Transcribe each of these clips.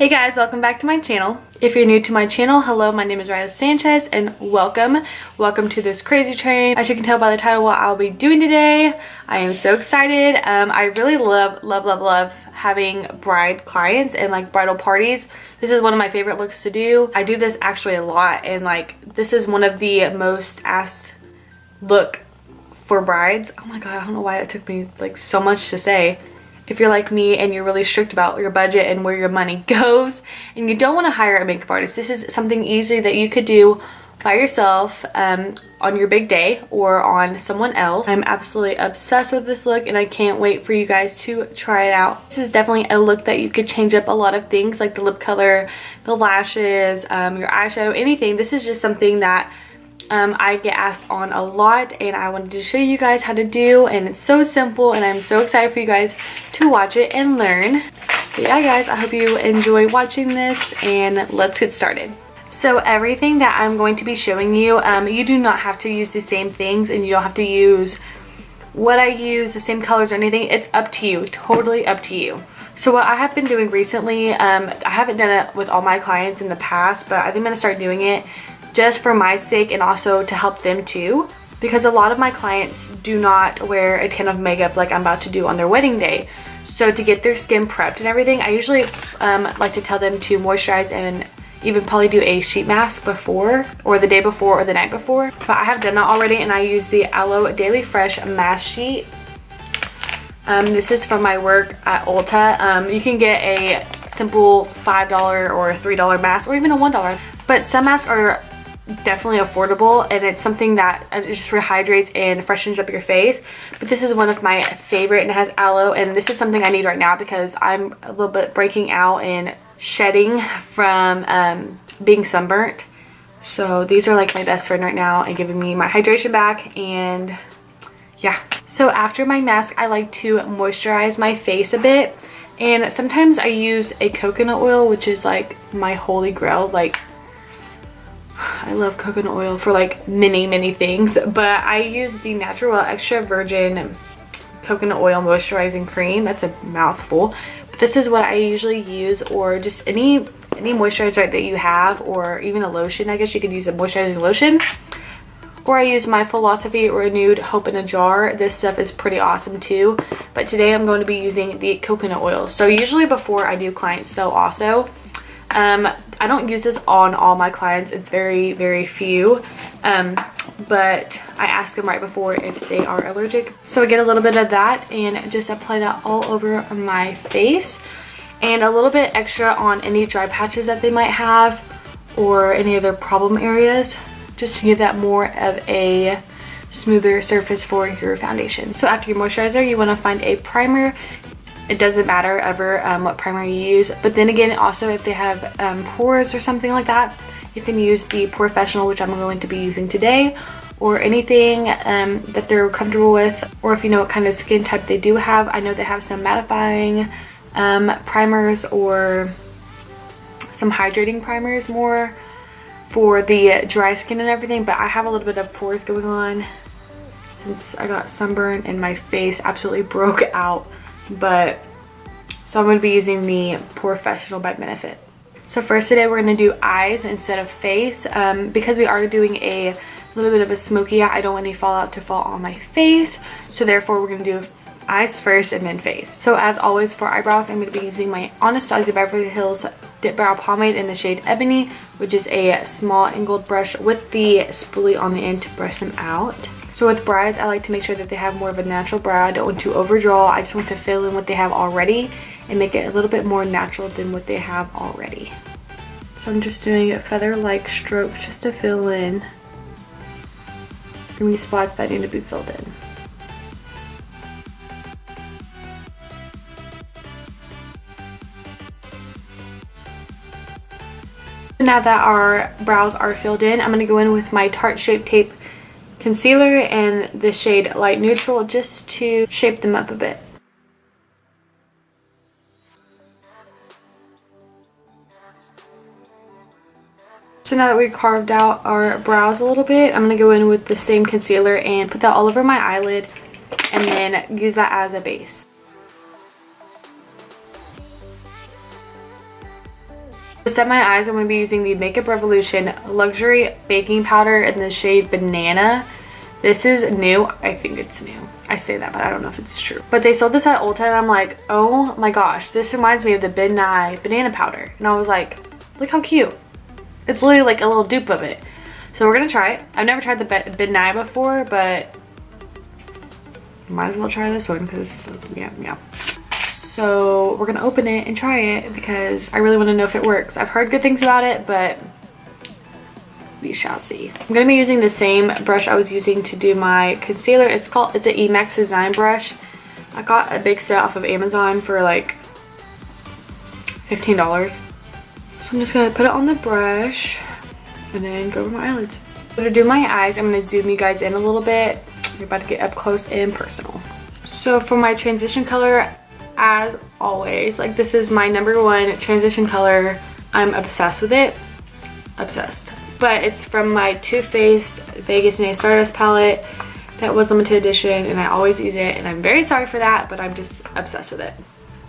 Hey guys, welcome back to my channel. If you're new to my channel, hello, my name is Rylee Sanchez and welcome to this crazy train. As you can tell by the title what I'll be doing today, I am so excited. I really love having bride clients and like bridal parties. This is one of my favorite looks to do. I do this actually a lot, and like this is one of the most asked look for brides. Oh my god, I don't know why it took me like so much to say. If you're like me and you're really strict about your budget and where your money goes and you don't want to hire a makeup artist, this is something easy that you could do by yourself on your big day or on someone else. I'm absolutely obsessed with this look and I can't wait for you guys to try it out. This is definitely a look that you could change up a lot of things like the lip color, the lashes, your eyeshadow, anything. This is just something that I get asked on a lot and I wanted to show you guys how to do, and it's so simple and I'm so excited for you guys to watch it and learn. But yeah guys, I hope you enjoy watching this and let's get started. So everything that I'm going to be showing you, you do not have to use the same things and you don't have to use what I use, the same colors or anything. It's up to you, totally up to you. So what I have been doing recently, I haven't done it with all my clients in the past, but I think I'm going to start doing it just for my sake and also to help them too, because a lot of my clients do not wear a ton of makeup like I'm about to do on their wedding day. So to get their skin prepped and everything, I usually like to tell them to moisturize and even probably do a sheet mask before or the day before or the night before. But I have done that already and I use the Aloe Daily Fresh mask sheet. This is from my work at Ulta. You can get a simple $5 or $3 mask or even a $1, but some masks are definitely affordable and it's something that just rehydrates and freshens up your face. But this is one of my favorite and it has aloe, and this is something I need right now because I'm a little bit breaking out and shedding from being sunburnt. So these are like my best friend right now and giving me my hydration back. And yeah, so after my mask I like to moisturize my face a bit, and sometimes I use a coconut oil, which is like my holy grail. Like I love coconut oil for like many things, but I use the Natural Extra Virgin Coconut Oil Moisturizing Cream. That's a mouthful, but this is what I usually use, or just any moisturizer that you have, or even a lotion. I guess you could use a moisturizing lotion, or I use my Philosophy Renewed Hope in a Jar. This stuff is pretty awesome too, but today I'm going to be using the coconut oil. So usually before I do clients though also, I don't use this on all my clients. It's very few, but I ask them right before if they are allergic. So I get a little bit of that and just apply that all over my face, and a little bit extra on any dry patches that they might have or any other problem areas, just to give that more of a smoother surface for your foundation. So after your moisturizer, you want to find a primer. It doesn't matter ever what primer you use, but then again also if they have pores or something like that, you can use the POREfessional, which I'm going to be using today, or anything that they're comfortable with, or if you know what kind of skin type they do have. I know they have some mattifying primers or some hydrating primers more for the dry skin and everything, but I have a little bit of pores going on since I got sunburn and my face absolutely broke out. But so I'm going to be using the POREfessional by Benefit. So first today we're going to do eyes instead of face, because we are doing a little bit of a smoky eye. I don't want any fallout to fall on my face, so therefore we're going to do eyes first and then face. So as always for eyebrows, I'm going to be using my Anastasia Beverly Hills Dip Brow Pomade in the shade Ebony, which is a small angled brush with the spoolie on the end to brush them out. So with brides, I like to make sure that they have more of a natural brow. I don't want to overdraw. I just want to fill in what they have already and make it a little bit more natural than what they have already. So I'm just doing feather-like strokes just to fill in any spots that need to be filled in. Now that our brows are filled in, I'm going to go in with my Tarte Shape Tape concealer and the shade Light Neutral just to shape them up a bit. So now that we've carved out our brows a little bit, I'm going to go in with the same concealer and put that all over my eyelid and then use that as a base. To set my eyes, I'm going to be using the Makeup Revolution Luxury Baking Powder in the shade Banana. This is new. I think it's new. I say that, but I don't know if it's true. But they sold this at Ulta, and I'm like, oh my gosh, this reminds me of the Banana powder. And I was like, look how cute. It's literally like a little dupe of it. So we're going to try it. I've never tried the Banana before, but might as well try this one because, yeah. So we're gonna open it and try it because I really want to know if it works. I've heard good things about it, but we shall see. I'm gonna be using the same brush I was using to do my concealer. It's an Emax Design brush. I got a big set off of Amazon for like $15. So I'm just gonna put it on the brush and then go over my eyelids. To do my eyes, I'm gonna zoom you guys in a little bit. You're about to get up close and personal. So for my transition color, as always, like this is my #1 transition color. I'm obsessed with it. Obsessed. But it's from my Too Faced Vegas Nail Stardust palette that was limited edition, and I always use it, and I'm very sorry for that, but I'm just obsessed with it.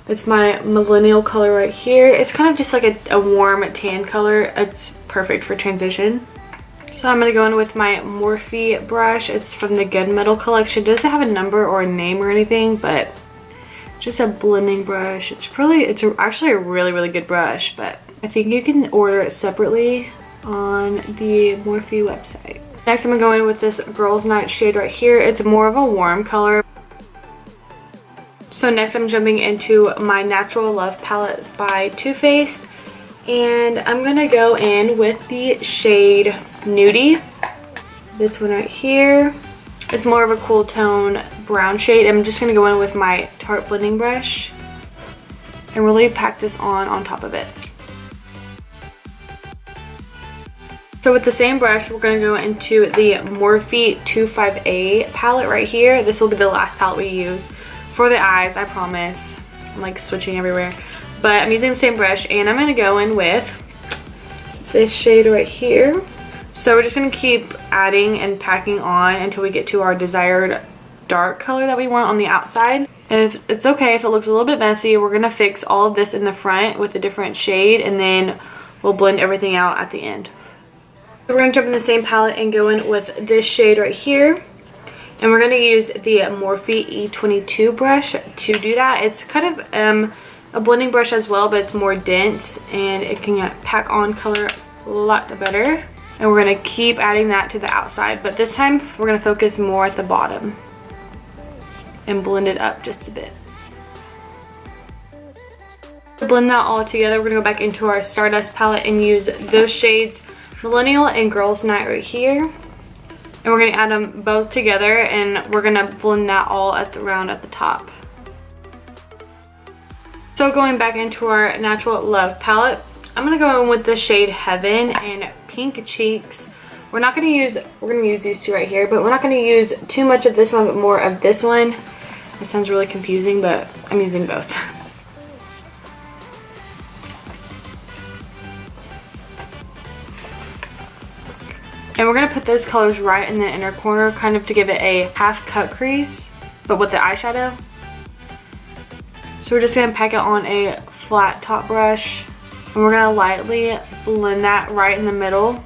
It's my millennial color right here. It's kind of just like a warm tan color. It's perfect for transition. So I'm going to go in with my Morphe brush. It's from the Gunmetal collection. It doesn't have a number or a name or anything, but just a blending brush. It's actually a really good brush, but I think you can order it separately on the Morphe website. Next, I'm gonna go in with this Girls Night shade right here. It's more of a warm color. So next, I'm jumping into my Natural Love palette by Too Faced, and I'm gonna go in with the shade Nudie. This one right here. It's more of a cool tone brown shade. I'm just going to go in with my Tarte blending brush and really pack this on top of it. So with the same brush, we're going to go into the Morphe 25A palette right here. This will be the last palette we use for the eyes, I promise. I'm like switching everywhere. But I'm using the same brush, and I'm going to go in with this shade right here. So we're just going to keep adding and packing on until we get to our desired dark color that we want on the outside. And if it's okay if it looks a little bit messy, we're going to fix all of this in the front with a different shade, and then we'll blend everything out at the end. So we're going to jump in the same palette and go in with this shade right here. And we're going to use the Morphe E22 brush to do that. It's kind of a blending brush as well, but it's more dense and it can pack on color a lot better. And we're going to keep adding that to the outside, but this time we're going to focus more at the bottom and blend it up just a bit. To blend that all together, we're going to go back into our Stardust palette and use those shades Millennial and Girls Night right here. And we're going to add them both together, and we're going to blend that all around at the top. So going back into our Natural Love palette, I'm going to go in with the shade Heaven and Pink Cheeks. We're going to use these two right here, but we're not going to use too much of this one, but more of this one. It sounds really confusing, but I'm using both. And we're going to put those colors right in the inner corner, kind of to give it a half cut crease, but with the eyeshadow. So we're just going to pack it on a flat top brush. And we're going to lightly blend that right in the middle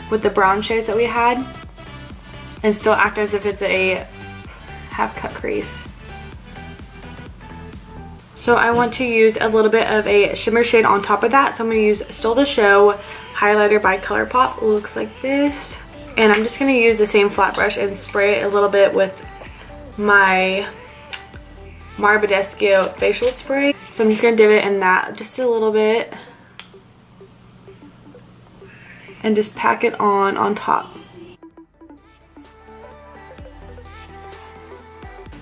with the brown shades that we had, and still act as if it's a half cut crease. So I want to use a little bit of a shimmer shade on top of that. So I'm going to use Stole the Show highlighter by ColourPop. It looks like this. And I'm just going to use the same flat brush and spray it a little bit with my Marbadesco facial spray. So I'm just going to dip it in that just a little bit and just pack it on top.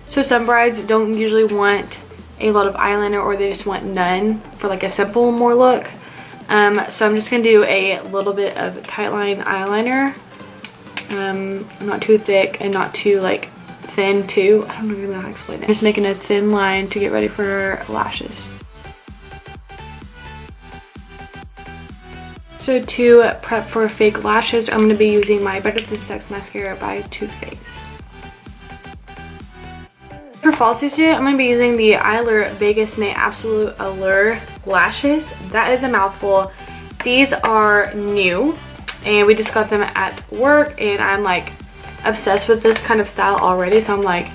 So some brides don't usually want a lot of eyeliner, or they just want none for like a simple more look. So I'm just going to do a little bit of tight line eyeliner. Not too thick and not too like thin too. I don't even know how to explain it. Just making a thin line to get ready for lashes. So to prep for fake lashes, I'm going to be using my Better Than Sex mascara by Too Faced. For falsies today, I'm going to be using the Eyelure Vegas Night Absolute Allure lashes. That is a mouthful. These are new and we just got them at work and I'm like obsessed with this kind of style already, so I'm like,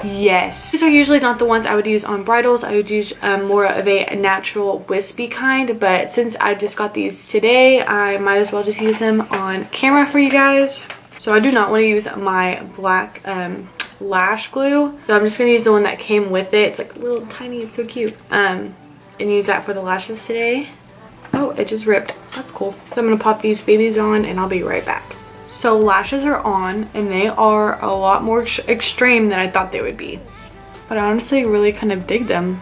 yes. These are usually not the ones I would use on bridals. I would use more of a natural wispy kind, but since I just got these today, I might as well just use them on camera for you guys. So I do not want to use my black lash glue, so I'm just going to use the one that came with it. It's like little tiny, it's so cute, and use that for the lashes today. Oh, it just ripped. That's cool. So I'm going to pop these babies on and I'll be right back. So lashes are on and they are a lot more extreme than I thought they would be, but I honestly really kind of dig them.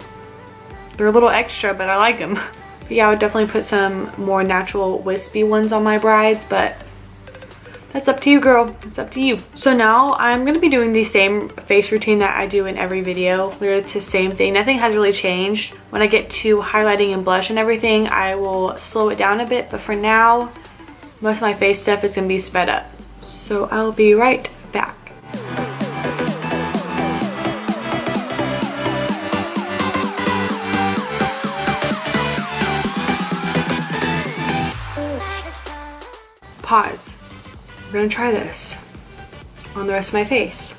They're a little extra, but I like them. But yeah, I would definitely put some more natural wispy ones on my brides, but that's up to you, girl. It's up to you. So now I'm going to be doing the same face routine that I do in every video. Literally it's the same thing. Nothing has really changed. When I get to highlighting and blush and everything, I will slow it down a bit, but for now, most of my face stuff is going to be sped up. So I'll be right back. Pause. We're going to try this on the rest of my face.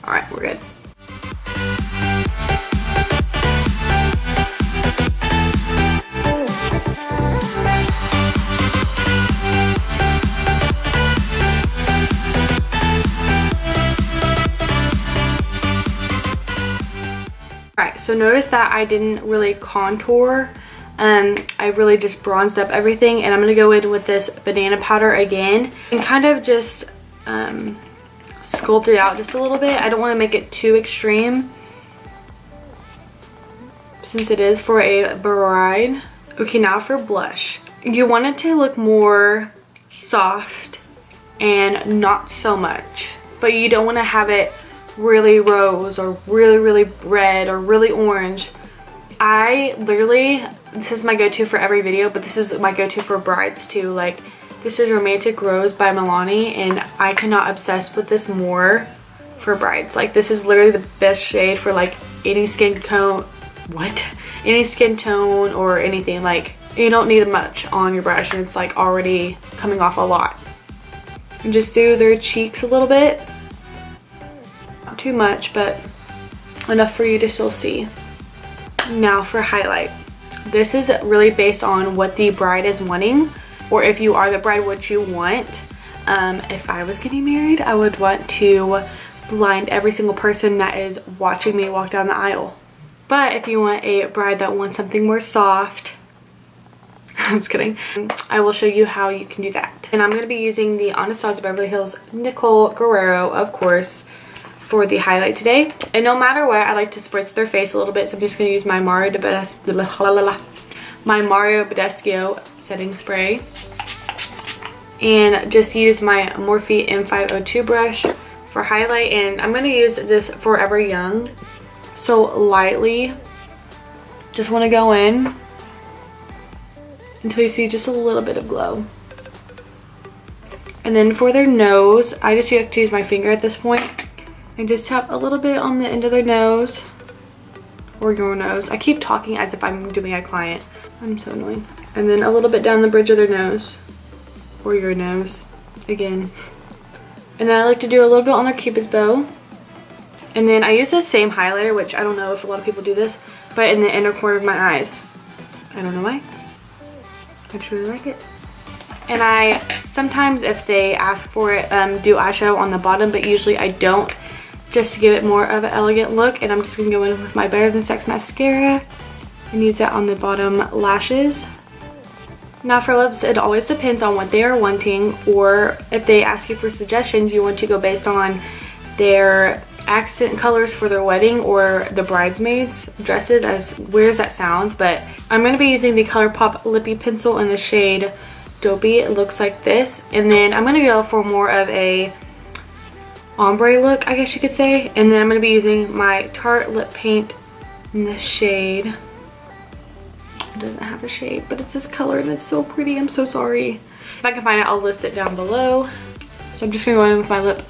Alright, we're good. So notice that I didn't really contour. I really just bronzed up everything, and I'm going to go in with this banana powder again and kind of just sculpt it out just a little bit. I don't want to make it too extreme since it is for a bride. Okay, now for blush. You want it to look more soft and not so much, but you don't want to have it really rose or really red or really orange. I literally, this is my go-to for every video, but this is my go-to for brides too. Like, this is Romantic Rose by Milani, and I cannot obsess with this more for brides. Like, this is literally the best shade for like any skin tone, any skin tone or anything. Like, you don't need much on your brush and it's like already coming off a lot. And just do their cheeks a little bit. Not too much, but enough for you to still see. Now for highlight. This is really based on what the bride is wanting, or if you are the bride, what you want. If I was getting married, I would want to blind every single person that is watching me walk down the aisle. But if you want a bride that wants something more soft, I'm just kidding, I will show you how you can do that. And I'm going to be using the Anastasia Beverly Hills Nicole Guerrero, of course, for the highlight today. And no matter what, I like to spritz their face a little bit, so I'm just going to use my Mario Badescu setting spray and just use my Morphe M502 brush for highlight. And I'm going to use this Forever Young, so lightly. Just want to go in until you see just a little bit of glow. And then for their nose, I just like to use my finger at this point and just tap a little bit on the end of their nose, or your nose. I keep talking as if I'm doing a client. I'm so annoying. And then a little bit down the bridge of their nose, or your nose again. And then I like to do a little bit on their cupid's bow. And then I use the same highlighter, which I don't know if a lot of people do this, but in the inner corner of my eyes. I don't know why. I just really like it. And I sometimes, if they ask for it, do eyeshadow on the bottom, but usually I don't, just to give it more of an elegant look. And I'm just going to go in with my Better Than Sex mascara and use that on the bottom lashes. Now for lips, it always depends on what they are wanting, or if they ask you for suggestions, you want to go based on their accent colors for their wedding or the bridesmaids dresses, as weird as that sounds. But I'm going to be using the ColourPop Lippy Pencil in the shade Dopey. It looks like this. And then I'm going to go for more of a ombre look, I guess you could say. And then I'm going to be using my Tarte Lip Paint in the shade. It doesn't have a shade, but it's this color and it's so pretty. I'm so sorry. If I can find it, I'll list it down below. So I'm just going to go in with my lip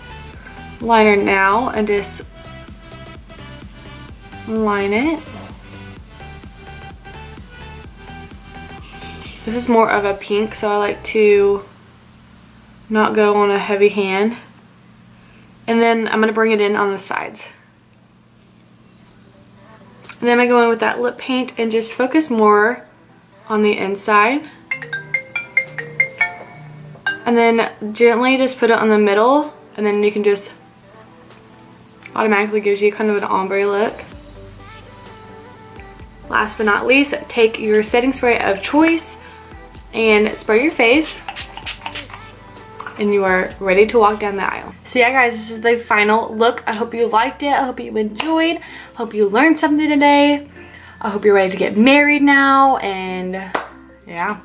liner now and just line it. This is more of a pink, so I like to not go on a heavy hand. And then I'm going to bring it in on the sides. And then I'm going to go in with that lip paint and just focus more on the inside. And then gently just put it on the middle, and then you can just automatically gives you kind of an ombre look. Last but not least, take your setting spray of choice and spray your face, and you are ready to walk down the aisle. So yeah guys, this is the final look. I hope you liked it. I hope you enjoyed. I hope you learned something today. I hope you're ready to get married now, and yeah.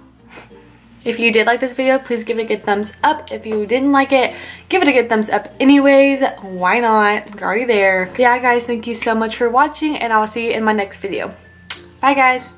If you did like this video, please give it a good thumbs up. If you didn't like it, give it a good thumbs up anyways. Why not? You're already there. Yeah guys, thank you so much for watching, and I'll see you in my next video. Bye guys.